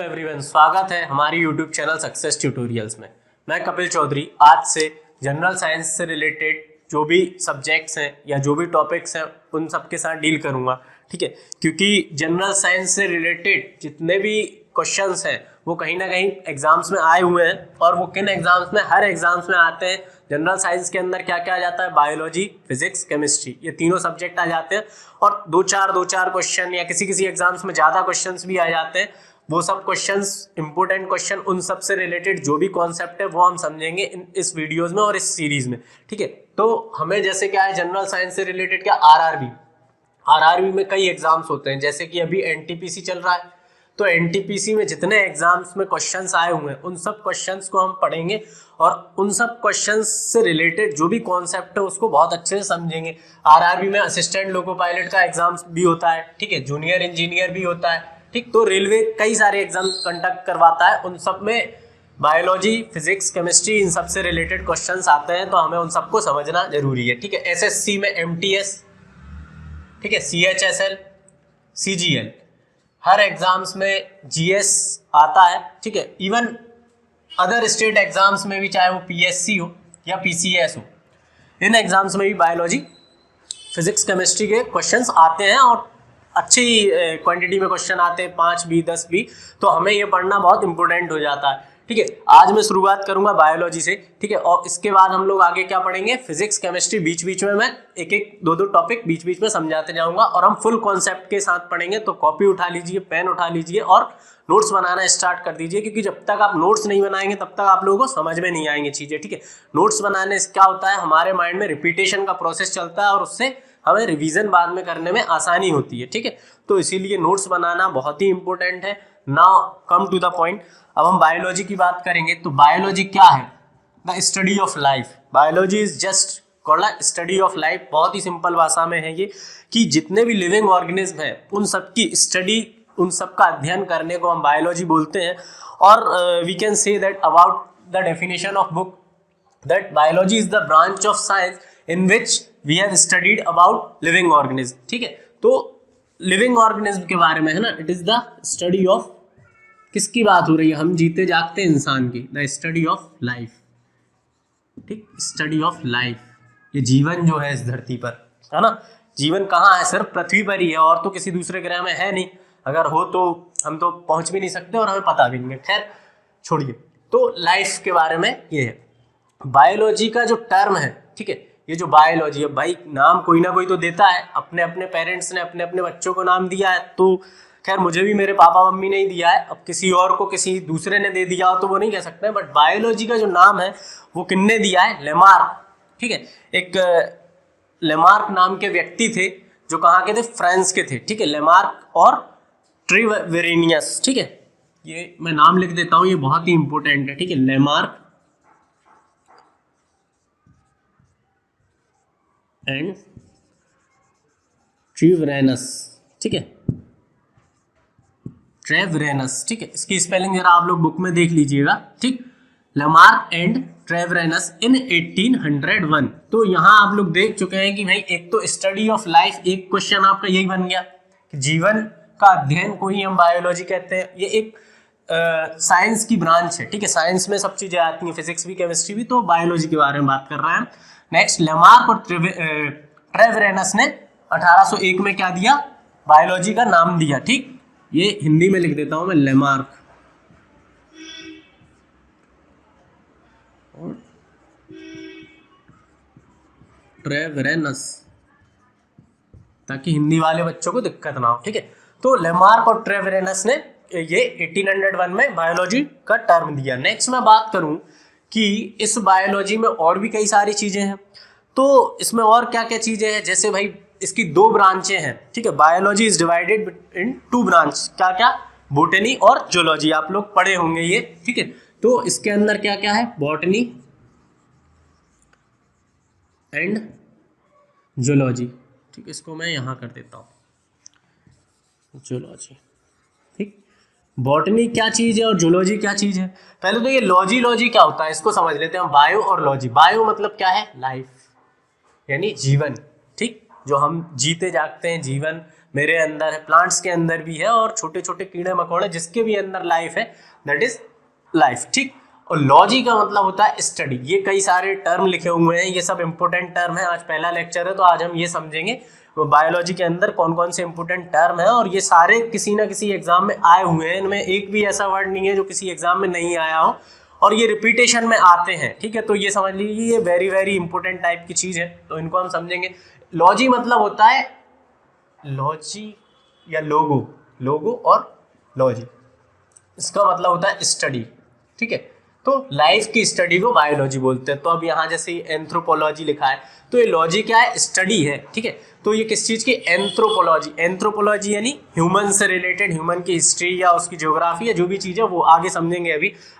Everyone, स्वागत है हमारी यूट्यूब चैनल सक्सेस ट्यूटोरियल्स में। मैं कपिल चौधरी आज से जनरल साइंस से रिलेटेड जो भी सब्जेक्ट्स हैं या जो भी टॉपिक्स हैं उन सब के साथ डील करूंगा। ठीक है, क्योंकि जनरल साइंस से रिलेटेड जितने भी क्वेश्चंस हैं वो कहीं ना कहीं एग्जाम्स में आए हुए हैं। और वो किन एग्जाम्स में? हर एग्जाम्स में आते हैं। जनरल साइंस के अंदर क्या क्या आ जाता है? बायोलॉजी, फिजिक्स, केमिस्ट्री, ये तीनों सब्जेक्ट आ जाते हैं। और दो चार क्वेश्चन या किसी एग्जाम्स में ज़्यादा क्वेश्चंस भी आ जाते हैं। वो सब क्वेश्चंस, इंपॉर्टेंट क्वेश्चन, उन सब से रिलेटेड जो भी कॉन्सेप्ट है वो हम समझेंगे इस वीडियोज़ में और इस सीरीज़ में। ठीक है, तो हमें जैसे क्या है, जनरल साइंस से रिलेटेड क्या, आरआरबी में कई एग्जाम्स होते हैं। जैसे कि अभी एनटीपीसी चल रहा है, तो एनटीपीसी में जितने एग्जाम्स में क्वेश्चंस आए हुए हैं उन सब क्वेश्चंस को हम पढ़ेंगे और उन सब क्वेश्चंस से रिलेटेड जो भी कॉन्सेप्ट है उसको बहुत अच्छे से समझेंगे। आरआरबी में असिस्टेंट लोको पायलट का एग्जाम भी होता है, ठीक है, जूनियर इंजीनियर भी होता है, ठीक। तो रेलवे कई सारे एग्जाम कंडक्ट करवाता है, उन सब में बायोलॉजी, फिजिक्स, केमिस्ट्री, इन सब से रिलेटेड क्वेश्चंस आते हैं, तो हमें उन सबको समझना जरूरी है। ठीक है, एसएससी में एमटीएस, ठीक है, सीएचएसएल, सीजीएल, हर एग्जाम्स में जीएस आता है। ठीक है, इवन अदर स्टेट एग्जाम्स में भी, चाहे वो पीएससी हो या पीसीएस हो, इन एग्जाम्स में भी बायोलॉजी, फिजिक्स, केमिस्ट्री के क्वेश्चंस आते हैं और अच्छी क्वांटिटी में क्वेश्चन आते हैं, 5 भी 10 भी। तो हमें ये पढ़ना बहुत इंपॉर्टेंट हो जाता है। ठीक है, आज मैं शुरुआत करूंगा बायोलॉजी से। ठीक है, और इसके बाद हम लोग आगे क्या पढ़ेंगे? फिजिक्स, केमिस्ट्री, बीच बीच में मैं एक दो टॉपिक बीच बीच में समझाते जाऊंगा और हम फुल कॉन्सेप्ट के साथ पढ़ेंगे। तो कॉपी उठा लीजिए, पेन उठा लीजिए और नोट्स बनाना स्टार्ट कर दीजिए, क्योंकि जब तक आप नोट्स नहीं बनाएंगे तब तक आप लोगों को समझ में नहीं आएंगे चीज़ें। ठीक है, नोट्स बनाने से क्या होता है, हमारे माइंड में रिपीटेशन का प्रोसेस चलता है और उससे हमें रिवीजन बाद में करने में आसानी होती है। ठीक है, तो इसीलिए नोट्स बनाना बहुत ही इंपॉर्टेंट है। Now come to the point. अब हम बायोलॉजी की बात करेंगे। तो बायोलॉजी क्या है? The study of life. Biology is just called the study of life. बहुत ही सिंपल भाषा में है ये, कि जितने भी लिविंग ऑर्गेनिज्म हैं उन सब की स्टडी, उन सब का अध्ययन करने को हम बायोलॉजी बोलते हैं। और we can say that about the definition of book that biology is the branch of science in which we have studied about living organism. ठीक है, तो लिविंग ऑर्गेनिज्म के बारे में है ना, it is the study of, किसकी बात हो रही है? हम जीते जागते इंसान की। द स्टडी ऑफ लाइफ, ठीक, स्टडी ऑफ लाइफ। ये जीवन जो है इस धरती पर, है ना, जीवन कहाँ है? सिर्फ पृथ्वी पर ही है, और तो किसी दूसरे ग्रह में है नहीं। अगर हो तो हम तो पहुंच भी नहीं सकते और हमें पता भी नहीं है। खैर छोड़िए, तो लाइफ के बारे में ये है। बायोलॉजी का जो टर्म है, ठीक है, ये जो बायोलॉजी है, भाई नाम कोई ना कोई तो देता है। अपने अपने पेरेंट्स ने अपने अपने बच्चों को नाम दिया है, तो खैर मुझे भी मेरे पापा मम्मी ने ही दिया है। अब किसी और को किसी दूसरे ने दे दिया हो तो वो नहीं कह सकते, बट बायोलॉजी का जो नाम है वो किसने दिया है? लेमार्क। ठीक है, एक लेमार्क नाम के व्यक्ति थे जो कहाँ के थे? फ्रांस के थे। ठीक है, लेमार्क और ट्रिवेरेनियस। ठीक है, ये मैं नाम लिख देता हूँ, ये बहुत ही इंपॉर्टेंट है। ठीक है, लेमार्क एंड ट्रिवेरेनस। ठीक है, ट्रेवरेनस। ठीक है, इसकी स्पेलिंग जरा आप लोग बुक में देख लीजिएगा। ठीक, लेमार्क एंड ट्रेवरेनस इन 1801। तो यहाँ आप लोग देख चुके हैं कि भाई एक तो स्टडी ऑफ लाइफ, एक क्वेश्चन आपका यही बन गया कि जीवन का अध्ययन को ही हम बायोलॉजी कहते हैं। ये एक साइंस की ब्रांच है। ठीक है, साइंस में सब चीजें आती हैं, फिजिक्स भी, केमिस्ट्री भी, तो बायोलॉजी के बारे में बात कर रहे हैं। नेक्स्ट, लेमार्क और ट्रेवरेनस ने 1801 में क्या दिया? बायोलॉजी का नाम दिया। ठीक, ये हिंदी में लिख देता हूं मैं, लेमार्क और ट्रेवरेनस, ताकि हिंदी वाले बच्चों को दिक्कत ना हो। ठीक है, तो लेमार्क और ट्रेवरेनस ने ये 1801 में बायोलॉजी का टर्म दिया। नेक्स्ट मैं बात करूं कि इस बायोलॉजी में और भी कई सारी चीजें हैं। तो इसमें और क्या क्या चीजें हैं? जैसे भाई इसकी 2 ब्रांचें हैं। ठीक है, biology is divided in 2 branch. क्या क्या? बॉटनी और जूलॉजी। आप लोग पढ़े होंगे ये। ठीक है, तो इसके अंदर क्या क्या है? Botany and zoology. ठीक, इसको मैं यहाँ कर देता हूँ, जूलॉजी। ठीक, बॉटनी क्या चीज़ है और जूलॉजी क्या चीज़ है? पहले तो ये लॉजी क्या होता है इसको समझ लेते हैं हम। बायो और लॉजी। बायो मतलब क्या है? लाइफ, यानी जीवन। ठीक, जो हम जीते जागते हैं जीवन, मेरे अंदर है, प्लांट्स के अंदर भी है, और छोटे छोटे कीड़े मकोड़े जिसके भी अंदर लाइफ है, दैट इज लाइफ। ठीक। और लॉजी का मतलब होता है स्टडी। ये कई सारे टर्म लिखे हुए हैं, ये सब इंपॉर्टेंट टर्म है। आज पहला लेक्चर है तो आज हम ये समझेंगे बायोलॉजी के अंदर कौन कौन से इंपॉर्टेंट टर्म है, और ये सारे किसी ना किसी एग्जाम में आए हुए हैं। इनमें एक भी ऐसा वर्ड नहीं है जो किसी एग्जाम में नहीं आया हो, और ये रिपीटेशन में आते हैं। ठीक है, तो ये समझ लीजिए ये वेरी वेरी इंपॉर्टेंट टाइप की चीज है, तो इनको हम समझेंगे। लॉजी मतलब होता है, लॉजी या लोगो, लोगो और लॉजी, इसका मतलब होता है स्टडी। ठीक है, तो लाइफ की स्टडी को बायोलॉजी बोलते हैं। तो अब यहाँ जैसे एंथ्रोपोलॉजी लिखा है, तो ये लॉजी क्या है, स्टडी है। ठीक है, तो ये किस चीज़ की, एंथ्रोपोलॉजी। एंथ्रोपोलॉजी यानी ह्यूमन से रिलेटेड, ह्यूमन की हिस्ट्री या उसकी ज्योग्राफी या जो भी चीज़ है वो आगे समझेंगे।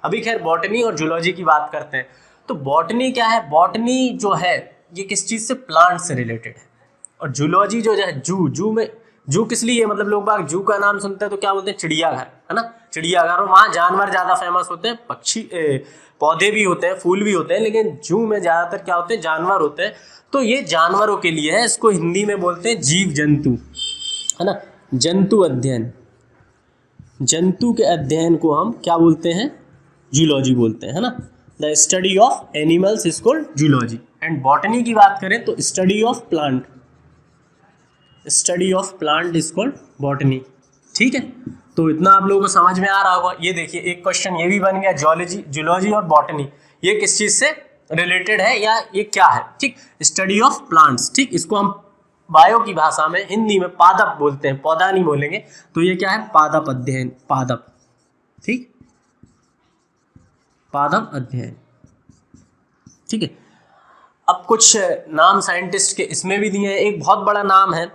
अभी खैर बॉटनी और जूलॉजी की बात करते हैं। तो बॉटनी क्या है, बॉटनी जो है ये किस चीज़ से, प्लांट से रिलेटेड है। और जूलॉजी जो है, जू में, जू किस लिए, मतलब लोग बाग जू का नाम सुनते हैं तो क्या बोलते हैं, चिड़ियाघर, है ना, चिड़ियाघर। और वहाँ जानवर ज़्यादा फेमस होते हैं, पक्षी पौधे भी होते हैं, फूल भी होते हैं, लेकिन जू में ज़्यादातर क्या होते हैं, जानवर होते हैं। तो ये जानवरों के लिए है, इसको हिंदी में बोलते हैं जीव जंतु, है ना, जंतु अध्ययन। जंतु के अध्ययन को हम क्या बोलते हैं, जूलॉजी बोलते हैं, है ना। The study of animals is called zoology. And botany की बात करें तो study of plant, study of plant is called botany. ठीक है, तो इतना आप लोगों को समझ में आ रहा होगा। ये देखिए एक क्वेश्चन ये भी बन गया, जूलॉजी, जूलॉजी और बॉटनी ये किस चीज से रिलेटेड है या ये क्या है। ठीक, स्टडी ऑफ प्लांट्स। ठीक, इसको हम बायो की भाषा में, हिंदी में पादप बोलते हैं, पौधा नहीं बोलेंगे। तो ये क्या है, पादप अध्ययन, पादप। ठीक, पादप अध्ययन। ठीक है, अब कुछ नाम साइंटिस्ट के इसमें भी दिए हैं। एक बहुत बड़ा नाम है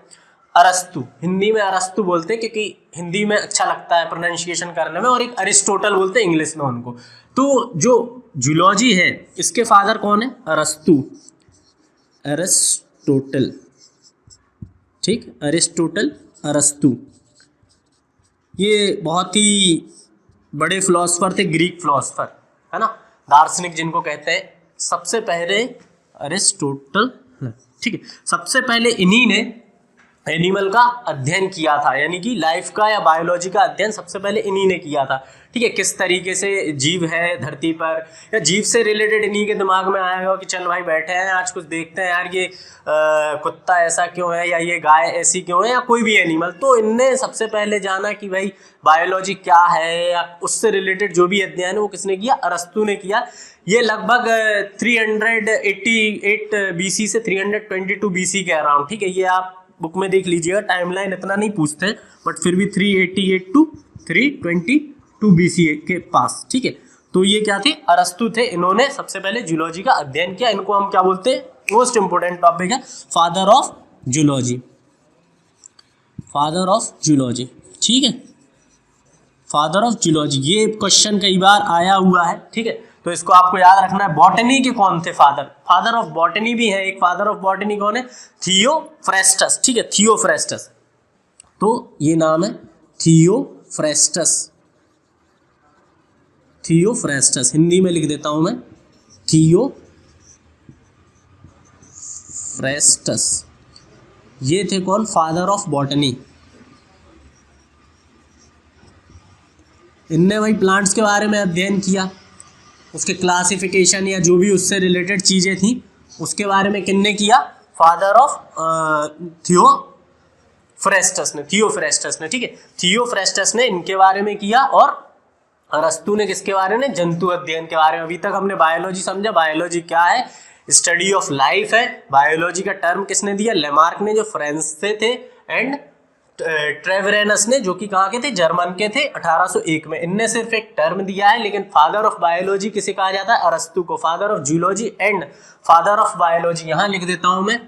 अरस्तु, हिंदी में अरस्तु बोलते हैं क्योंकि हिंदी में अच्छा लगता है प्रोनाउंसिएशन करने में, और एक अरिस्टोटल बोलते हैं इंग्लिश में उनको। तो जो जूलॉजी है इसके फादर कौन है, अरस्तु, अरिस्टोटल। ठीक, अरिस्टोटल, अरस्तु, ये बहुत ही बड़े फिलोसफर थे, ग्रीक फिलोसफर, है ना, दार्शनिक जिनको कहते हैं। सबसे पहले अरिस्टोटल, ठीक है, सबसे पहले इन्हीं ने एनिमल का अध्ययन किया था, यानी कि लाइफ का या बायोलॉजी का अध्ययन सबसे पहले इन्हीं ने किया था। ठीक है, किस तरीके से जीव है धरती पर, या जीव से रिलेटेड इन्हीं के दिमाग में आया होगा कि चल भाई बैठे हैं आज कुछ देखते हैं यार, ये कुत्ता ऐसा क्यों है, या ये गाय ऐसी क्यों है, या कोई भी एनिमल। तो इनने सबसे पहले जाना कि भाई बायोलॉजी क्या है, या उससे रिलेटेड जो भी अध्ययन है वो किसने किया, अरस्तु ने किया। ये लगभग 388 BC से 322 BC के अराउंड। ठीक है, ये आप बुक में देख लीजिएगा, टाइमलाइन इतना नहीं पूछते हैं, बट फिर भी 388 टू 322 BC के पास। ठीक है, तो ये क्या थे, अरस्तु थे। इन्होंने सबसे पहले जूलॉजी का अध्ययन किया। इनको हम क्या बोलते हैं, मोस्ट इंपोर्टेंट टॉपिक है, father of zoology, father of zoology. ठीक है, फादर ऑफ जूलॉजी, ये क्वेश्चन कई बार आया हुआ है। ठीक है, तो इसको आपको याद रखना है। बॉटनी के कौन थे फादर, फादर ऑफ बॉटनी भी है, एक फादर ऑफ बॉटनी कौन है, थियोफ्रेस्टस। ठीक है, थियोफ्रेस्टस, तो ये नाम है थियोफ्रेस्टस, थियोफ्रेस्टस, हिंदी में लिख देता हूं मैं, थियोफ्रेस्टस। ये थे कौन, फादर ऑफ बॉटनी। इनने वही प्लांट्स के बारे में अध्ययन किया, उसके क्लासिफिकेशन या जो भी उससे रिलेटेड चीज़ें थी उसके बारे में किन्ने किया, फादर ऑफ थियोफ्रेस्टस ने, थियोफ्रेस्टस ने। ठीक है, थियोफ्रेस्टस ने इनके बारे में किया, और अरस्तु ने किसके बारे में, जंतु अध्ययन के बारे में। अभी तक हमने बायोलॉजी समझा, बायोलॉजी क्या है, स्टडी ऑफ लाइफ है। बायोलॉजी का टर्म किसने दिया, लेमार्क ने, जो फ्रांस से थे, एंड ट्रेवरेनस ने, जो कि कहाँ के थे, जर्मन के थे, 1801 में। इनने सिर्फ एक टर्म दिया है, लेकिन फादर ऑफ बायोलॉजी किसे कहा जाता है, अरस्तु को। Father of zoology and father of biology, यहाँ लिख देता हूँ मैं,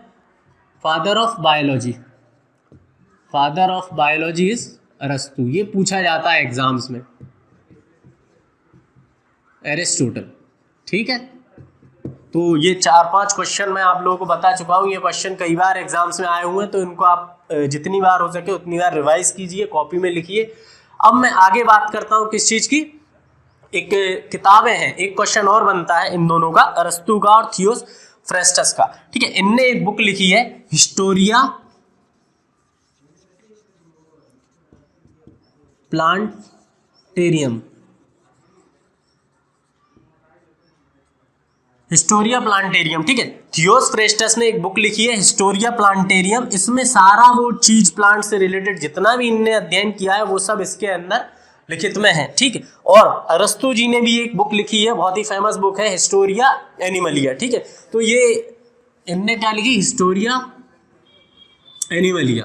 father of biology, father of biology is अरस्तु। ये पूछा जाता है एग्जाम्स में, एरिस्टोटल। ठीक है, तो ये 4-5 क्वेश्चन मैं आप लोगों को बता चुका हूँ। ये क्वेश्चन कई बार एग्जाम्स में आए हुए हैं, तो इनको आप जितनी बार हो सके उतनी बार रिवाइज कीजिए, कॉपी में लिखिए। अब मैं आगे बात करता हूँ किस चीज़ की, एक किताबें हैं, एक क्वेश्चन और बनता है इन दोनों का, अरस्तु का और थियोफ्रेस्टस का। ठीक है, इनने एक बुक लिखी है, हिस्टोरिया प्लांटेरियम, हिस्टोरिया प्लांटेरियम, ठीक है। थियोफ्रेस्टस ने एक बुक लिखी है हिस्टोरिया प्लांटेरियम, इसमें सारा वो चीज प्लांट से रिलेटेड जितना भी इनने अध्ययन किया है वो सब इसके अंदर लिखित में है, ठीक है। और अरस्तु जी ने भी एक बुक लिखी है, बहुत ही फेमस बुक है, हिस्टोरिया एनिमलिया, ठीक है। तो ये इनने क्या लिखी, हिस्टोरिया एनिमलिया,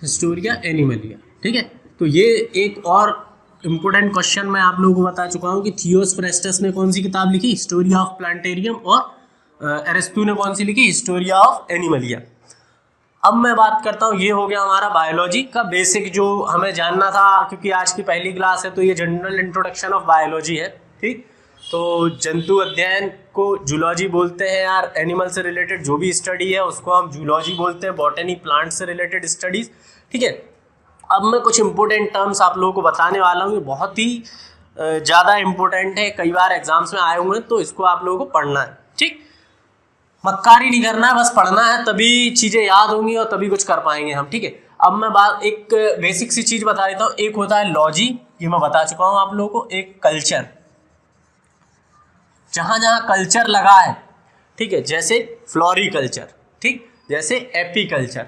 हिस्टोरिया एनिमलिया, ठीक है। तो ये एक और इंपोर्टेंट क्वेश्चन मैं आप लोगों को बता चुका हूं कि थियोफ्रेस्टस ने कौन सी किताब लिखी, हिस्टोरिया ऑफ प्लांटेरियम, और अरिस्टो ने कौन सी लिखी, हिस्टोरिया ऑफ एनिमलिया। अब मैं बात करता हूँ, ये हो गया हमारा बायोलॉजी का बेसिक जो हमें जानना था, क्योंकि आज की पहली क्लास है तो ये जनरल इंट्रोडक्शन ऑफ बायोलॉजी है, ठीक। तो जंतु अध्ययन को जूलॉजी बोलते हैं यार, एनिमल से रिलेटेड जो भी स्टडी है उसको हम जूलॉजी बोलते हैं, बॉटनी प्लांट से रिलेटेड स्टडीज, ठीक है। अब मैं कुछ इंपॉर्टेंट टर्म्स आप लोगों को बताने वाला हूँ, ये बहुत ही ज़्यादा इंपॉर्टेंट है, कई बार एग्जाम्स में आए हुए हैं, तो इसको आप लोगों को पढ़ना है, ठीक। मक्कारी नहीं करना है, बस पढ़ना है, तभी चीज़ें याद होंगी और तभी कुछ कर पाएंगे हम, ठीक है। अब मैं बात एक बेसिक सी चीज़ बता देता हूँ, एक होता है लॉजी, ये मैं बता चुका हूँ आप लोगों को, एक कल्चर, जहाँ जहाँ कल्चर लगा है, ठीक है, जैसे फ्लोरिकल्चर, ठीक, जैसे एपीकल्चर।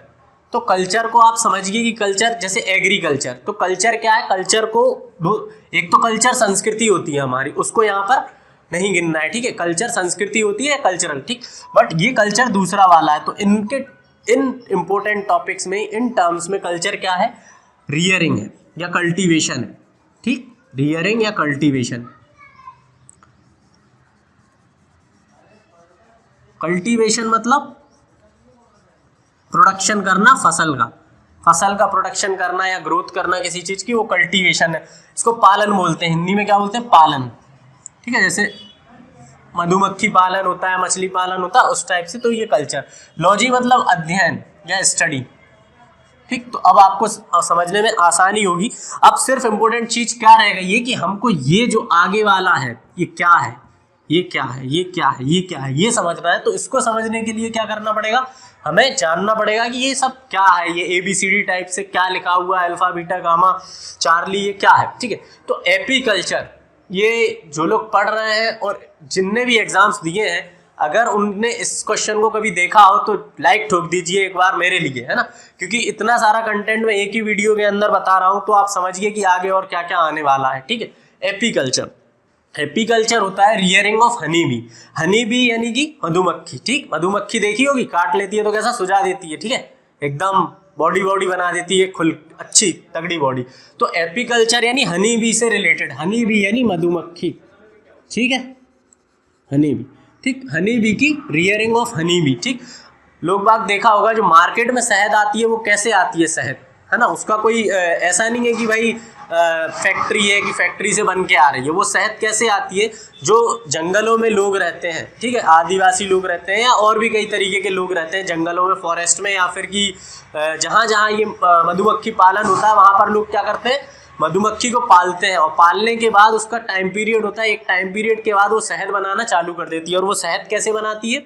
तो कल्चर को आप समझिए कि कल्चर जैसे एग्रीकल्चर, तो कल्चर क्या है, कल्चर को एक तो कल्चर संस्कृति होती है हमारी, उसको यहाँ पर नहीं गिनना है, ठीक है। कल्चर संस्कृति होती है कल्चरल, ठीक, बट ये कल्चर दूसरा वाला है। तो इनके इन इंपॉर्टेंट टॉपिक्स में, इन टर्म्स में कल्चर क्या है, रियरिंग है या कल्टीवेशन है, ठीक, रियरिंग या कल्टीवेशन। कल्टीवेशन मतलब प्रोडक्शन करना फसल का प्रोडक्शन करना या ग्रोथ करना किसी चीज की, वो कल्टीवेशन है। इसको पालन बोलते हैं, हिंदी में क्या बोलते हैं, पालन, ठीक है। जैसे मधुमक्खी पालन होता है, मछली पालन होता है, उस टाइप से। तो ये कल्चर। लॉजी मतलब अध्ययन या स्टडी, ठीक। तो अब आपको समझने में आसानी होगी। अब सिर्फ इंपॉर्टेंट चीज क्या रहेगा, ये कि हमको ये जो आगे वाला है, ये क्या है, ये क्या है, ये क्या है, ये क्या है, ये समझना है। तो इसको समझने के लिए क्या करना पड़ेगा, हमें जानना पड़ेगा कि ये सब क्या है, ये ABCD टाइप से क्या लिखा हुआ है, अल्फा बीटा गामा चार्ली, ये क्या है, ठीक है। तो एपीकल्चर, ये जो लोग पढ़ रहे हैं और जिनने भी एग्जाम्स दिए हैं, अगर उनने इस क्वेश्चन को कभी देखा हो तो लाइक ठोक दीजिए एक बार मेरे लिए, है ना, क्योंकि इतना सारा कंटेंट मैं एक ही वीडियो के अंदर बता रहा हूँ, तो आप समझिए कि आगे और क्या क्या आने वाला है, ठीक है। एपीकल्चर, एपीकल्चर होता है rearing of honey bee. Honey bee यानी कि मधुमक्खी, ठीक। मधुमक्खी देखी होगी, काट लेती है तो कैसा सुझा देती है, ठीक है, एकदम बॉडी बना देती है, खुल अच्छी तगड़ी बॉडी। तो एपीकल्चर यानी हनी बी से रिलेटेड, हनी बी यानी मधुमक्खी, ठीक है, हनी बी, ठीक। हनी बी की रियरिंग ऑफ हनी बी, ठीक। लोग बाग देखा होगा, जो मार्केट में शहद आती है वो कैसे आती है शहद, है ना, उसका कोई ऐसा नहीं है कि भाई फैक्ट्री है कि फैक्ट्री से बन के आ रही है। वो शहद कैसे आती है, जो जंगलों में लोग रहते हैं, ठीक है, आदिवासी लोग रहते हैं या और भी कई तरीके के लोग रहते हैं जंगलों में, फॉरेस्ट में, या फिर कि जहाँ जहाँ ये मधुमक्खी पालन होता है वहाँ पर लोग क्या करते हैं, मधुमक्खी को पालते हैं, और पालने के बाद उसका टाइम पीरियड होता है, एक टाइम पीरियड के बाद वो शहद बनाना चालू कर देती है। और वो शहद कैसे बनाती है,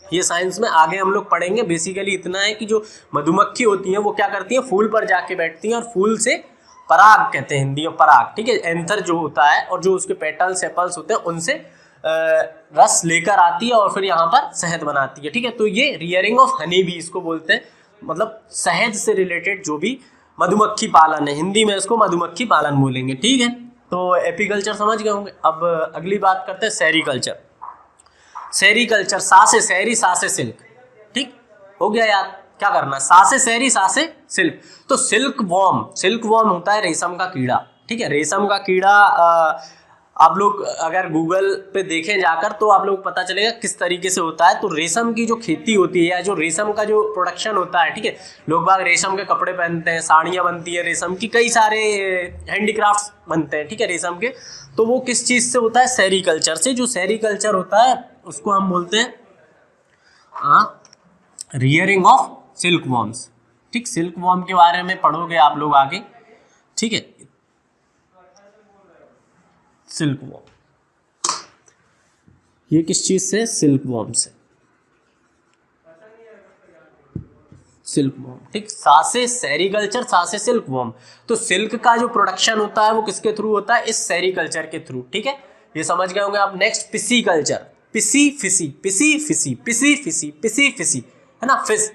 ये साइंस में आगे हम लोग पढ़ेंगे। बेसिकली इतना है कि जो मधुमक्खी होती हैं वो क्या करती हैं, फूल पर जाके बैठती हैं और फूल से पराग कहते हैं हिंदी में, पराग, ठीक है, एंथर जो होता है और जो उसके पेटल्स सेपल्स होते हैं उनसे रस लेकर आती है और फिर यहाँ पर शहद बनाती है, ठीक है। तो ये रियरिंग ऑफ हनी बी इसको बोलते हैं, मतलब शहद से रिलेटेड जो भी मधुमक्खी पालन है, हिंदी में इसको मधुमक्खी पालन बोलेंगे, ठीक है। तो एपीकल्चर समझ गए होंगे। अब अगली बात करते हैं सेरीकल्चर। सेरीकल्चर, सा से शहरी, सा से सिल्क, ठीक हो गया याद, क्या करना, सा से शहरी, सा से सिल्क। तो सिल्क वॉर्म होता है रेशम का कीड़ा, ठीक है। रेशम का कीड़ा आप लोग अगर गूगल पे देखें जाकर तो आप लोग पता चलेगा किस तरीके से होता है। तो रेशम की जो खेती होती है या जो रेशम का जो प्रोडक्शन होता है, ठीक है, लोग बाग रेशम के कपड़े पहनते हैं, साड़ियाँ बनती है रेशम की, कई सारे हैंडीक्राफ्ट्स बनते हैं, ठीक है, रेशम के। तो वो किस चीज़ से होता है, सेरीकल्चर से। जो सेरीकल्चर होता है उसको हम बोलते हैं रियरिंग ऑफ सिल्क वॉर्म्स, ठीक। सिल्क वॉर्म के बारे में पढ़ोगे आप लोग आगे, ठीक है। सिल्क वॉर्म ये किस चीज से, सिल्क वॉर्म से। सिल्क वॉर्म, ठीक। सा से सेरीकल्चर, सा से सिल्क वॉर्म। तो सिल्क का जो प्रोडक्शन होता है वो किसके थ्रू होता है? इस सेरीकल्चर के थ्रू, ठीक है, ये समझ गए होंगे आप। नेक्स्ट पिसीकल्चर, पिसी फिसी, पिसी फिसी, पिसी फिसी, पिसी फिसी, है ना, फिश,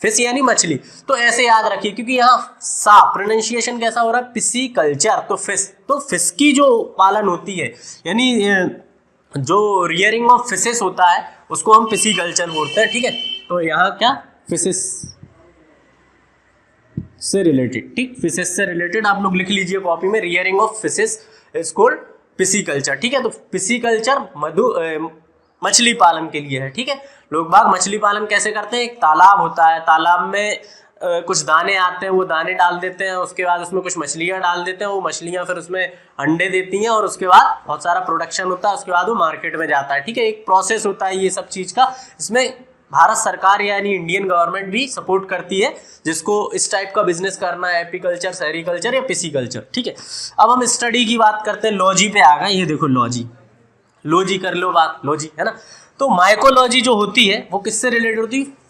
फिश यानी मछली। तो ऐसे याद रखिए, क्योंकि यहाँ सा प्रोनाउंसिएशन कैसा हो रहा है? पिसीकल्चर, तो फिश, तो फिश की जो पालन होती है, यानी जो रियरिंग ऑफ फिशेस होता है उसको हम पिसीकल्चर बोलते हैं, ठीक है। तो यहाँ क्या? फिशेस से रिलेटेड, ठीक, फिशेस से रिलेटेड आप लोग लिख लीजिए कॉपी में, rearing of fishes is called pisciculture, ठीक है। तो पिसीकल्चर मछली पालन के लिए है, ठीक है। लोग बाग मछली पालन कैसे करते हैं? एक तालाब होता है, तालाब में कुछ दाने आते हैं, वो दाने डाल देते हैं, उसके बाद उसमें कुछ मछलियाँ डाल देते हैं, वो मछलियाँ फिर उसमें अंडे देती हैं और उसके बाद बहुत सारा प्रोडक्शन होता है, उसके बाद वो मार्केट में जाता है, ठीक है। एक प्रोसेस होता है ये सब चीज़ का। इसमें भारत सरकार यानी इंडियन गवर्नमेंट भी सपोर्ट करती है जिसको इस टाइप का बिजनेस करना है, एपीकल्चर, सेरीकल्चर या पिसीकल्चर, ठीक है। अब हम स्टडी की बात करते हैं, लॉजी पे आ गए। ये देखो लॉजी, लॉजी कर लो बात, लॉजी, है ना। तो माइकोलॉजी जो होती है वो किससे रिलेटेड होती है?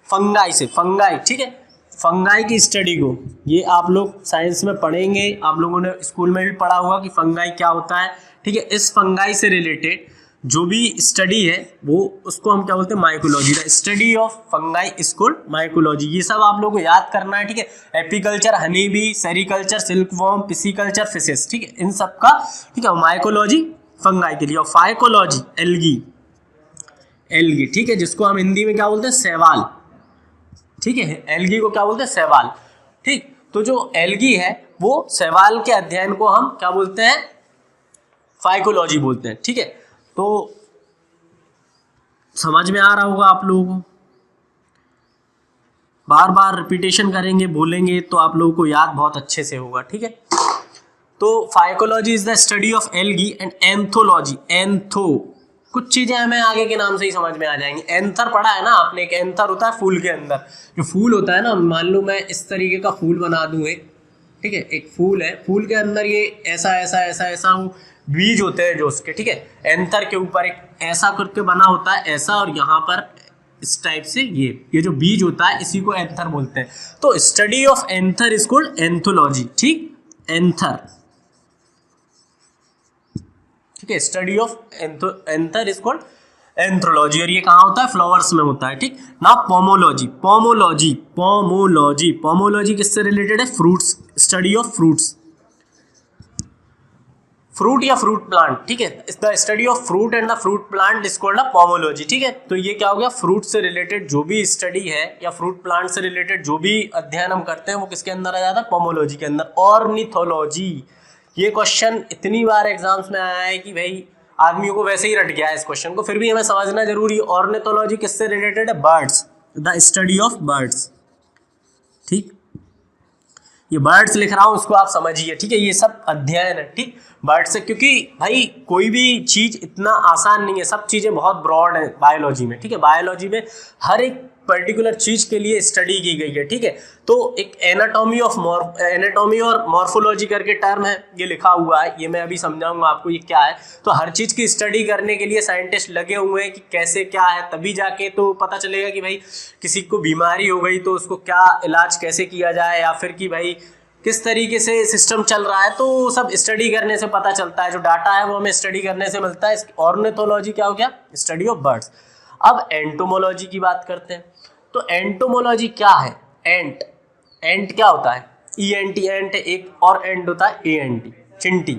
फंगाई से, फंगाई, ठीक है। फंगाई की स्टडी को ये आप लोग साइंस में पढ़ेंगे, आप लोगों ने स्कूल में भी पढ़ा होगा कि फंगाई क्या होता है, ठीक है। इस फंगाई से रिलेटेड जो भी स्टडी है वो उसको हम क्या बोलते हैं? Mycology. The study of fungi is called mycology. ये सब आप लोगों को याद करना है, ठीक है। Apiculture honey bee, sericulture silk worm, pisciculture fishes, ठीक है, इन सब का, ठीक है। माइकोलॉजी फंगाई के लिए, और फाइकोलॉजी एल्गी, एल्गी, ठीक है, जिसको हम हिंदी में क्या बोलते हैं? शैवाल, ठीक है। एल्गी को क्या बोलते हैं? शैवाल, ठीक। तो जो एल्गी है वो शैवाल के अध्ययन को हम क्या बोलते हैं? फाइकोलॉजी बोलते हैं, ठीक है। तो समझ में आ रहा होगा आप लोगों को, बार बार रिपीटेशन करेंगे, बोलेंगे तो आप लोगों को याद बहुत अच्छे से होगा, ठीक है। तो phycology is the study of algae and anthology, antho, कुछ चीजें हमें आगे के नाम से ही समझ में आ जाएंगी। एंथर पढ़ा है ना आपने? एक एंथर होता है फूल के अंदर, जो फूल होता है ना, मान लो मैं इस तरीके का फूल बना दूं एक, ठीक है, एक फूल है, फूल के अंदर ये ऐसा ऐसा ऐसा ऐसा वो बीज होते हैं जो उसके, ठीक है। एंथर के ऊपर एक ऐसा करके बना होता है ऐसा, और यहाँ पर इस टाइप से ये जो बीज होता है इसी को एंथर बोलते हैं। तो study of anther is called anthology, ठीक, एंथर, ठीक है। Study of anther is called anthrology, और ये कहाँ होता है? फ्लावर्स में होता है, ठीक ना। पोमोलॉजी, पोमोलॉजी, पोमोलॉजी, पोमोलॉजी किससे रिलेटेड है? Fruits, study of fruits, fruit या फ्रूट प्लांट, ठीक है। The study of fruit and the fruit plant is called pomology, ठीक है। तो ये क्या हो गया? फ्रूट से रिलेटेड जो भी स्टडी है या फ्रूट प्लांट से रिलेटेड जो भी अध्ययन हम करते हैं वो किसके अंदर आ जाता है? पोमोलॉजी के अंदर। ऑर्निथोलॉजी, ये क्वेश्चन इतनी बार एग्जाम्स में आया है कि भाई आदमियों को वैसे ही रट गया है इस क्वेश्चन को, फिर भी हमें समझना जरूरी है। ऑर्निथोलॉजी किससे रिलेटेड है? Birds, the study of birds, ठीक। ये बर्ड्स लिख रहा हूँ, उसको आप समझिए, ठीक है। ये सब अध्ययन है, ठीक, बर्ड्स से, क्योंकि भाई कोई भी चीज इतना आसान नहीं है, सब चीजें बहुत ब्रॉड है बायोलॉजी में, ठीक है। बायोलॉजी में हर एक पर्टिकुलर चीज के लिए स्टडी की गई है, ठीक है। तो एक एनाटॉमी और मॉर्फोलॉजी करके टर्म है, ये लिखा हुआ है, ये मैं अभी समझाऊंगा आपको ये क्या है। तो हर चीज की स्टडी करने के लिए साइंटिस्ट लगे हुए हैं कि कैसे क्या है, तभी जाके तो पता चलेगा कि भाई किसी को बीमारी हो गई तो उसको क्या इलाज कैसे किया जाए, या फिर कि भाई किस तरीके से सिस्टम चल रहा है, तो सब स्टडी करने से पता चलता है। जो डाटा है वो हमें स्टडी करने से मिलता है। ऑर्निथोलॉजी क्या हो गया? Study of birds. अब एंटोमोलॉजी की बात करते हैं। तो एंटोमोलॉजी क्या है? एंट क्या होता है? ENT एंट, एक और एंट होता है ANT, चिंटी,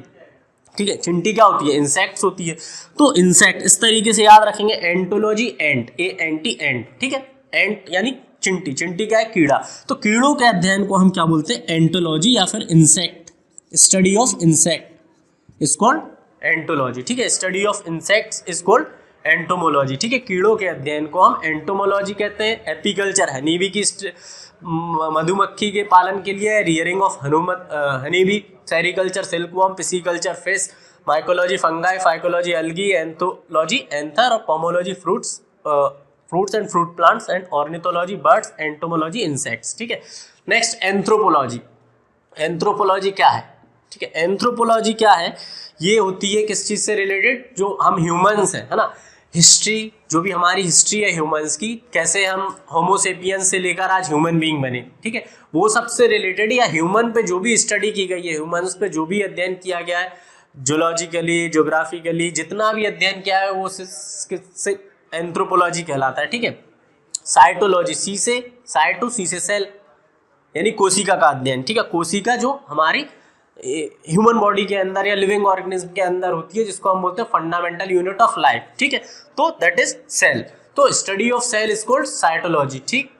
ठीक है। चिंटी क्या होती है? इंसेक्ट्स होती है। तो इंसेक्ट इस तरीके से याद रखेंगे, एंटोलॉजी एंट, ANT एंट, ठीक है। एंट यानी चिंटी, चिंटी क्या है? कीड़ा। तो कीड़ों के अध्ययन को हम क्या बोलते हैं? एंटोलॉजी या फिर insect, study of insect is called entology, ठीक है। Study of insects is called entomology, ठीक है। कीड़ों के अध्ययन को हम एंटोमोलॉजी कहते हैं। एपीकल्चर हनीबी की मधुमक्खी के पालन के लिए, rearing of honeybee, sericulture silkworm, pisciculture fish, mycology fungi, phycology algae, anthology anther, और pomology fruits and fruit plants, and ornithology birds, entomology insects, ठीक है। Next anthropology. एंथ्रोपोलॉजी क्या है? ठीक है, एंथ्रोपोलॉजी क्या है? ये होती है किस चीज़ से रिलेटेड? जो हम ह्यूमंस हैं, है ना, हिस्ट्री, जो भी हमारी हिस्ट्री है ह्यूमंस की, कैसे हम होमोसेपियंस से लेकर आज ह्यूमन बीइंग बने, ठीक है, वो सबसे रिलेटेड, या ह्यूमन पे जो भी स्टडी की गई है, ह्यूमंस पे जो भी अध्ययन किया गया है, जोलॉजिकली, ज्योग्राफिकली, जितना भी अध्ययन किया है वो एंथ्रोपोलॉजी कहलाता है, ठीक है। साइटोलॉजी, सी से साइटो, सी से सेल, यानी कोशिका का अध्ययन, ठीक है, कोशिका जो हमारी ह्यूमन बॉडी के अंदर या लिविंग ऑर्गेनिज्म के अंदर होती है, जिसको हम बोलते हैं फंडामेंटल यूनिट ऑफ लाइफ, ठीक है, तो दैट इज सेल। तो study of cell is called cytology, ठीक,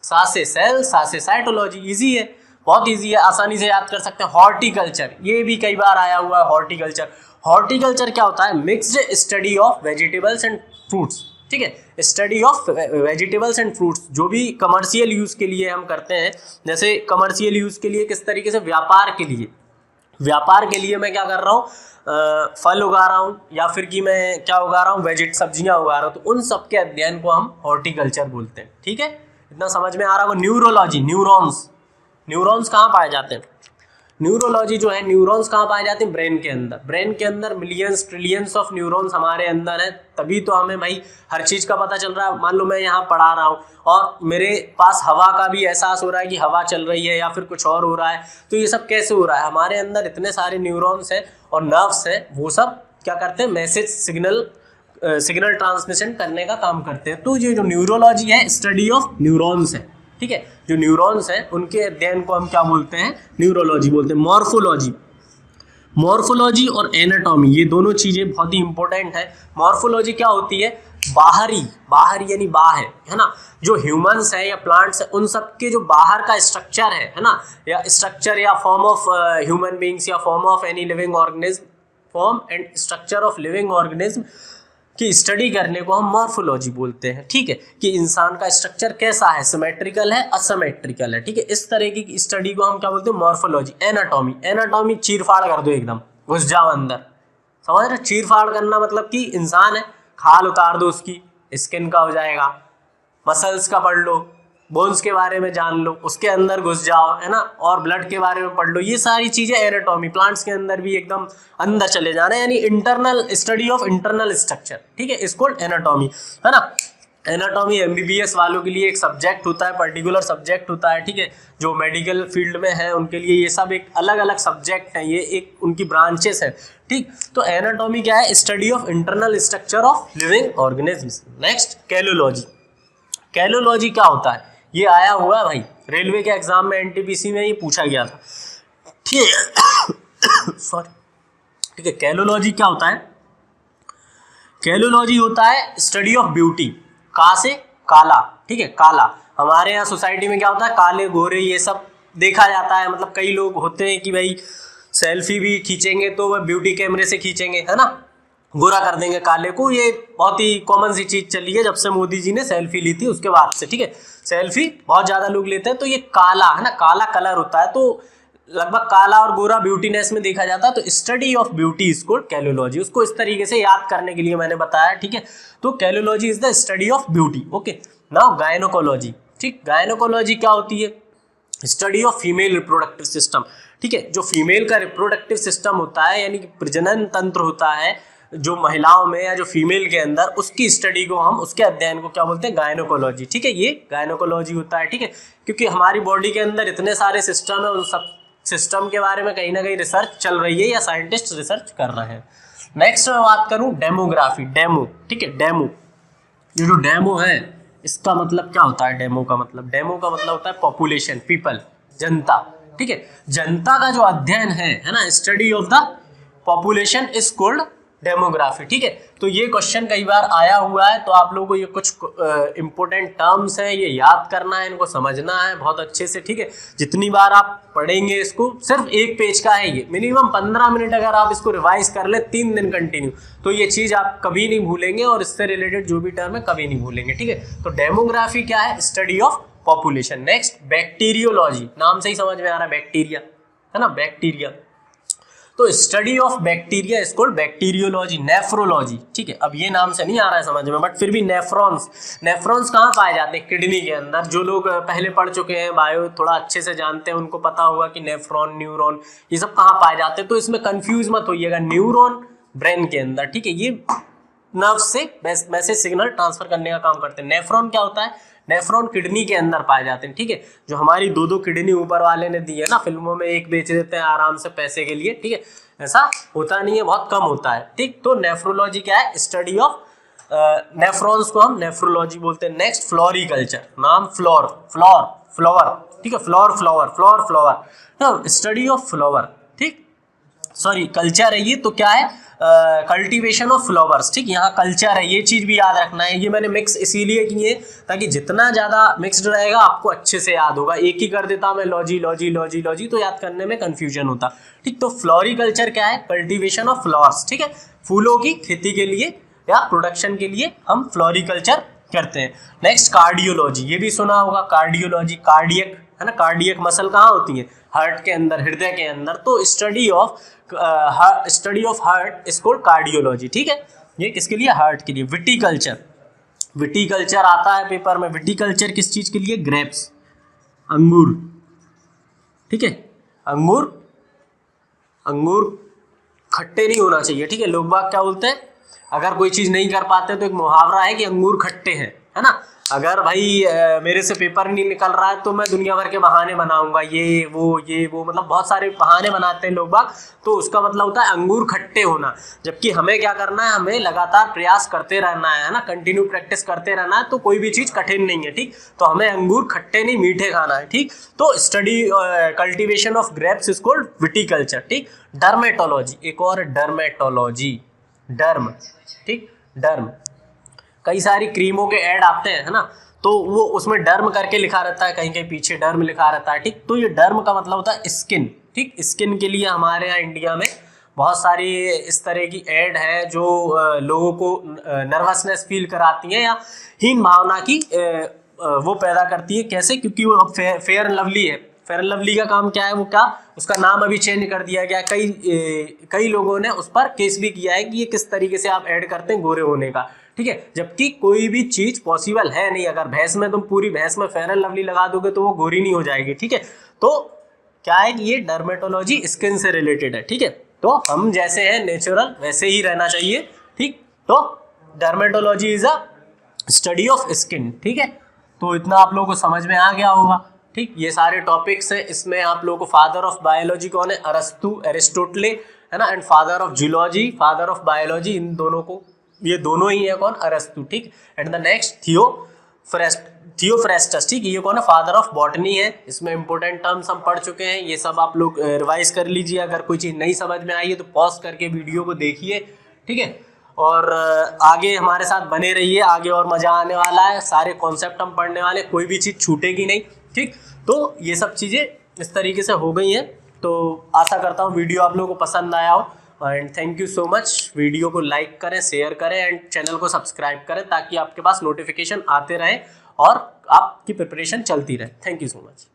सा से सेल, सा से साइटोलॉजी, इजी है, बहुत इजी है, आसानी से याद कर सकते हैं। हॉर्टिकल्चर, ये भी कई बार आया हुआ है हॉर्टिकल्चर। हॉर्टिकल्चर क्या होता है? Mixed study of vegetables and fruits, ठीक है, study of vegetables and fruits, जो भी कमर्शियल यूज़ के लिए हम करते हैं, जैसे कमर्शियल यूज़ के लिए किस तरीके से, व्यापार के लिए, व्यापार के लिए मैं क्या कर रहा हूँ, फल उगा रहा हूँ, या फिर कि मैं क्या उगा रहा हूँ, सब्जियां उगा रहा हूँ, तो उन सब के अध्ययन को हम हॉर्टिकल्चर बोलते हैं, ठीक है, इतना समझ में आ रहा होगा। न्यूरोलॉजी, न्यूरॉन्स, न्यूरॉन्स कहाँ पाए जाते हैं? न्यूरोलॉजी जो है, न्यूरॉन्स कहाँ पाए जाते हैं? ब्रेन के अंदर। ब्रेन के अंदर मिलियंस ट्रिलियंस ऑफ न्यूरॉन्स हमारे अंदर है, तभी तो हमें भाई हर चीज़ का पता चल रहा है। मान लो मैं यहाँ पढ़ा रहा हूँ और मेरे पास हवा का भी एहसास हो रहा है कि हवा चल रही है, या फिर कुछ और हो रहा है, तो ये सब कैसे हो रहा है? हमारे अंदर इतने सारे न्यूरॉन्स हैं और नर्व्स हैं, वो सब क्या करते हैं? मैसेज, सिग्नल ट्रांसमिशन करने का काम करते हैं। तो ये जो न्यूरोलॉजी है, स्टडी ऑफ न्यूरॉन्स है, ठीक है, जो न्यूरॉन्स हैं उनके अध्ययन को हम क्या बोलते हैं? न्यूरोलॉजी बोलते हैं। मॉर्फोलॉजी, मॉर्फोलॉजी और एनाटॉमी, ये दोनों चीज़ें बहुत ही इंपॉर्टेंट है। मॉर्फोलॉजी क्या होती है? बाहरी, बाहर यानी बाहर है ना, जो ह्यूमंस है या प्लांट्स है, उन सब के जो बाहर का स्ट्रक्चर है ना, या स्ट्रक्चर या फॉर्म ऑफ ह्यूमन बींग्स या form of any living organism, form and structure of living organism की स्टडी करने को हम मॉर्फोलॉजी बोलते हैं, ठीक है, कि इंसान का स्ट्रक्चर कैसा है, सिमेट्रिकल है, असिमेट्रिकल है, ठीक है, इस तरह की स्टडी को हम क्या बोलते हैं? मॉर्फोलॉजी। एनाटॉमी, एनाटॉमी चीर फाड़ कर दो, एकदम घुस जाओ अंदर, समझ रहे? चीर फाड़ करना मतलब कि इंसान है, खाल उतार दो उसकी, स्किन का हो जाएगा, मसल्स का पढ़ लो, बोन्स के बारे में जान लो, उसके अंदर घुस जाओ, है ना, और ब्लड के बारे में पढ़ लो, ये सारी चीज़ें एनाटॉमी। प्लांट्स के अंदर भी एकदम अंदर चले जाना, यानी internal study of internal structure, ठीक है, इसको एनाटॉमी, है ना। एनाटॉमी एमबीबीएस वालों के लिए एक सब्जेक्ट होता है, पर्टिकुलर सब्जेक्ट होता है, ठीक है, जो मेडिकल फील्ड में है उनके लिए ये सब एक अलग अलग सब्जेक्ट हैं, ये एक उनकी ब्रांचेस हैं, ठीक। तो एनाटॉमी क्या है? Study of internal structure of living organisms. Next, kalology. Kalology क्या होता है? ये आया हुआ है भाई, रेलवे के एग्जाम में, एनटीपीसी में ये पूछा गया था, ठीक है, सॉरी, ठीक है। कैलोलॉजी क्या होता है? कैलोलॉजी होता है स्टडी ऑफ ब्यूटी, का से काला, ठीक है, काला। हमारे यहाँ सोसाइटी में क्या होता है? काले गोरे ये सब देखा जाता है, मतलब कई लोग होते हैं कि भाई सेल्फी भी खींचेंगे तो वह ब्यूटी कैमरे से खींचेंगे, है ना, गोरा कर देंगे काले को। ये बहुत ही कॉमन सी चीज चली है जब से मोदी जी ने सेल्फी ली थी उसके बाद से, ठीक है, सेल्फी बहुत ज्यादा लोग लेते हैं। तो ये काला है ना, काला कलर होता है, तो लगभग काला और गोरा ब्यूटीनेस में देखा जाता है। तो study of beauty is called kalology. उसको इस तरीके से याद करने के लिए मैंने बताया, ठीक है। तो kalology is the study of beauty. Okay, now gynaecology, ठीक। गायनोकोलॉजी क्या होती है? Study of female reproductive system, ठीक है, जो फीमेल का रिप्रोडक्टिव सिस्टम होता है, यानी कि प्रजनन तंत्र होता है जो महिलाओं में या जो फीमेल के अंदर, उसकी स्टडी को हम, उसके अध्ययन को क्या बोलते हैं? गायनोकोलॉजी, ठीक है, ये गायनोकोलॉजी होता है, ठीक है। क्योंकि हमारी बॉडी के अंदर इतने सारे सिस्टम है, उन सब सिस्टम के बारे में कहीं ना कहीं रिसर्च चल रही है या साइंटिस्ट रिसर्च कर रहे हैं। नेक्स्ट मैं बात करूं डेमोग्राफी, डेमो, ठीक है, डेमो। ये जो डेमो है इसका मतलब क्या होता है? डेमो का मतलब होता है पॉपुलेशन, पीपल, जनता, ठीक है। जनता का जो अध्ययन है ना, study of the population is called demography, ठीक है। तो ये क्वेश्चन कई बार आया हुआ है, तो आप लोगों को ये कुछ इंपॉर्टेंट टर्म्स हैं, ये याद करना है, इनको समझना है बहुत अच्छे से, ठीक है। जितनी बार आप पढ़ेंगे इसको, सिर्फ एक पेज का है ये, मिनिमम 15 मिनट अगर आप इसको रिवाइज कर ले 3 दिन कंटिन्यू, तो ये चीज़ आप कभी नहीं भूलेंगे, और इससे रिलेटेड जो भी टर्म है कभी नहीं भूलेंगे, ठीक है। तो डेमोग्राफी क्या है? Study of population. Next, bacteriology, नाम से ही समझ में आ रहा है, बैक्टीरिया, है ना, बैक्टीरिया। तो study of bacteria is called bacteriology. Nephrology, ठीक है, अब ये नाम से नहीं आ रहा है समझ में, बट फिर भी नेफ्रॉन्स, नेफ्रॉन्स कहाँ पाए जाते हैं? किडनी के अंदर। जो लोग पहले पढ़ चुके हैं, बायो थोड़ा अच्छे से जानते हैं, उनको पता होगा कि नेफ्रॉन, न्यूरॉन, ये सब कहाँ पाए जाते हैं। तो इसमें कंफ्यूज मत होइएगा, न्यूरॉन ब्रेन के अंदर, ठीक है, ये नर्व से मैसेज सिग्नल ट्रांसफर करने का काम करते हैं। नेफ्रॉन क्या होता है? नेफ्रॉन किडनी के अंदर पाए जाते हैं, ठीक है। जो हमारी दो किडनी ऊपर वाले ने दी है ना, फिल्मों में एक बेच देते हैं आराम से पैसे के लिए, ठीक है। ऐसा होता नहीं है, बहुत कम होता है, ठीक। तो नेफ्रोलॉजी क्या है? स्टडी ऑफ नेफ्रॉन्स को हम नेफ्रोलॉजी बोलते हैं। नेक्स्ट फ्लोरिकल्चर, नाम फ्लावर, ठीक है। फ्लावर, स्टडी ऑफ फ्लावर, ठीक। सॉरी, कल्चर है ये, तो क्या है? कल्टीवेशन ऑफ फ्लावर्स, ठीक। यहाँ कल्चर है, ये चीज भी याद रखना है। ये मैंने मिक्स इसीलिए की है ताकि जितना ज्यादा मिक्सड रहेगा आपको अच्छे से याद होगा। एक ही कर देता मैं लॉजी तो याद करने में कंफ्यूजन होता, ठीक। तो फ्लोरिकल्चर क्या है? कल्टीवेशन ऑफ फ्लावर्स, ठीक है। फूलों की खेती के लिए या प्रोडक्शन के लिए हम फ्लोरिकल्चर करते हैं। नेक्स्ट कार्डियोलॉजी, ये भी सुना होगा, कार्डियोलॉजी, कार्डियक है ना। कार्डियक मसल कहाँ होती है? हार्ट के अंदर, हृदय के अंदर। तो study of heart is called cardiology, ठीक है। ये किसके लिए? हार्ट के लिए। विटिकल्चर आता है पेपर में। विटिकल्चर किस चीज के लिए? ग्रेप्स, अंगूर, ठीक है। अंगूर खट्टे नहीं होना चाहिए, ठीक है। लोग बाग क्या बोलते हैं, अगर कोई चीज नहीं कर पाते तो एक मुहावरा है कि अंगूर खट्टे हैं, है ना। अगर भाई मेरे से पेपर नहीं निकल रहा है तो मैं दुनिया भर के बहाने बनाऊंगा, ये वो मतलब बहुत सारे बहाने बनाते हैं लोग बाग, तो उसका मतलब होता है अंगूर खट्टे होना। जबकि हमें क्या करना है? हमें लगातार प्रयास करते रहना है ना, कंटिन्यू प्रैक्टिस करते रहना है, तो कोई भी चीज कठिन नहीं है, ठीक। तो हमें अंगूर खट्टे नहीं मीठे खाना है, ठीक। तो study cultivation of grapes is called viticulture, ठीक। डर्मेटोलॉजी, एक और डर्मेटोलॉजी, डर्म, ठीक। डर्म, कई सारी क्रीमों के ऐड आते हैं, है ना, तो वो उसमें डर्म करके लिखा रहता है, कहीं कहीं पीछे डर्म लिखा रहता है, ठीक। तो ये डर्म का मतलब होता है स्किन, ठीक। स्किन के लिए हमारे यहाँ इंडिया में बहुत सारी इस तरह की ऐड है जो लोगों को नर्वसनेस फील कराती हैं या हीन भावना की वो पैदा करती है। कैसे? क्योंकि वो फेयर एंड लवली है। फेयर एंड लवली का काम क्या है? वो क्या, उसका नाम अभी चेंज कर दिया गया। कई लोगों ने उस पर केस भी किया है कि ये किस तरीके से आप ऐड करते हैं गोरे होने का, ठीक है। जबकि कोई भी चीज पॉसिबल है नहीं। अगर भैंस में तुम पूरी भैंस में फेयर एंड लवली लगा दोगे तो वो गोरी नहीं हो जाएगी, ठीक है। तो क्या है कि ये डर्मेटोलॉजी स्किन से रिलेटेड है, ठीक है। तो हम जैसे हैं नेचुरल वैसे ही रहना चाहिए, ठीक। तो dermatology is a study of skin, ठीक है। तो इतना आप लोगों को समझ में आ गया होगा, ठीक। ये सारे टॉपिक्स हैं। इसमें आप लोगों को फादर ऑफ बायोलॉजी कौन है? एरिस्टोटले, है ना। And father of zoology, father of biology, इन दोनों को, ये दोनों ही है कौन? अरस्तु, ठीक। एंड द नेक्स्ट थियोफ्रेस्टस, ठीक। ये कौन है? फादर ऑफ बॉटनी है। इसमें इंपॉर्टेंट टर्म्स हम पढ़ चुके हैं, ये सब आप लोग रिवाइज कर लीजिए। अगर कोई चीज़ नहीं समझ में आई है तो पॉज करके वीडियो को देखिए, ठीक है। और आगे हमारे साथ बने रहिए, आगे और मज़ा आने वाला है। सारे कॉन्सेप्ट हम पढ़ने वाले, कोई भी चीज़ छूटेगी नहीं, ठीक। तो ये सब चीज़ें इस तरीके से हो गई हैं। तो आशा करता हूँ वीडियो आप लोगों को पसंद आया हो। And thank you so much. Video को लाइक करें, शेयर करें एंड चैनल को सब्सक्राइब करें ताकि आपके पास नोटिफिकेशन आते रहे और आपकी प्रिपरेशन चलती रहे। Thank you so much.